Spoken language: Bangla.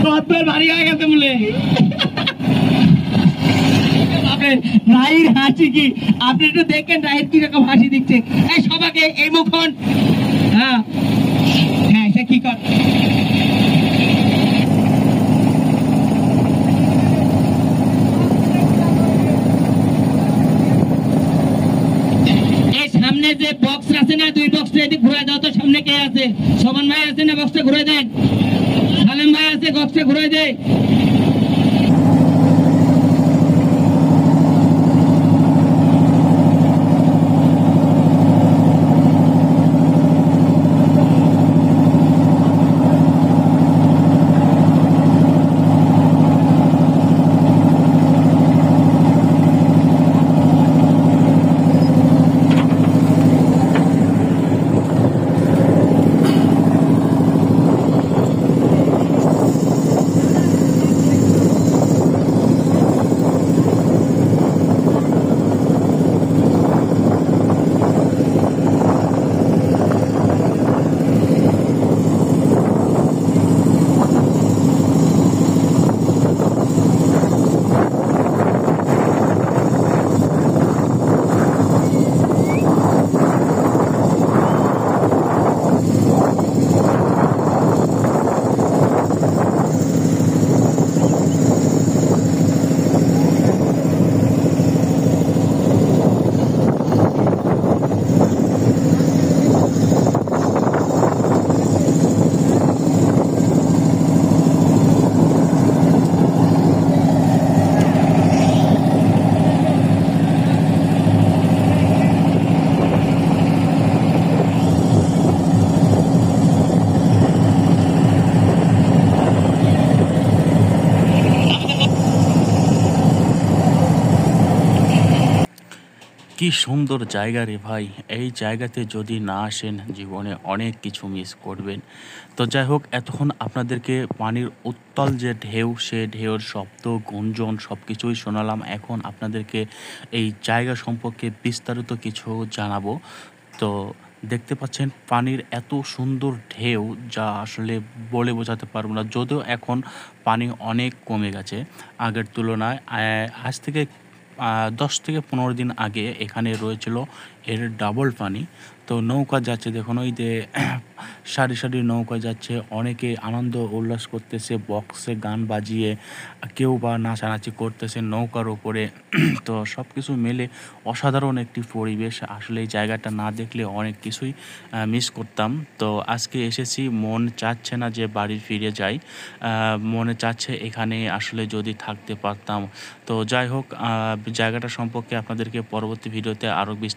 কতবার ভারী হয়ে গেছে বলে রাইর হাসি কি আপনি একটু দেখেন রাইর কি রকম হাসি দিচ্ছে এই সবাইকে এই মুখন হ্যাঁ হ্যাঁ সে কি কর সামনে যে বক্স আছে না দুই বক্সটা এদিকে ঘুরে দাও তো সামনে কে আছে শোভন ভাই আছে না বক্সটা ঘুরে দেন সালেম ভাই আছে বক্সটা ঘুরে দেয় কি সুন্দর জায়গা রে ভাই, এই জায়গাতে যদি না আসেন জীবনে অনেক কিছু মিস করবেন। তো যাই হোক, এতক্ষণ আপনাদেরকে পানির উত্তাল যে ঢেউ, সে ঢেউর শব্দ গুঞ্জন সব কিছুই শোনালাম। এখন আপনাদেরকে এই জায়গা সম্পর্কে বিস্তারিত কিছু জানাবো। তো দেখতে পাচ্ছেন পানির এত সুন্দর ঢেউ, যা আসলে বলে বোঝাতে পারবো না। যদিও এখন পানি অনেক কমে গেছে আগের তুলনায়। আজ থেকে 10 থেকে 15 দিন আগে এখানে রয়েছিল এর ডাবল পানি। তো নৌকা যাচ্ছে দেখুন, ওই যে সারি সারি নৌকা যাচ্ছে, অনেকে আনন্দ উল্লাস করতেছে, বক্সে গান বাজিয়ে, কেউ বা নাচানাচি করতেছে নৌকার ওপরে। তো সব কিছু মিলে অসাধারণ একটি পরিবেশ। আসলে এই জায়গাটা না দেখলে অনেক কিছুই মিস করতাম। তো আজকে এসেছি, মন চাচ্ছে না যে বাড়ি ফিরে যাই, মনে চাচ্ছে এখানে আসলে যদি থাকতে পারতাম। তো যাই হোক, জায়গাটা সম্পর্কে আপনাদেরকে পরবর্তী ভিডিওতে আরও বিস্তারিত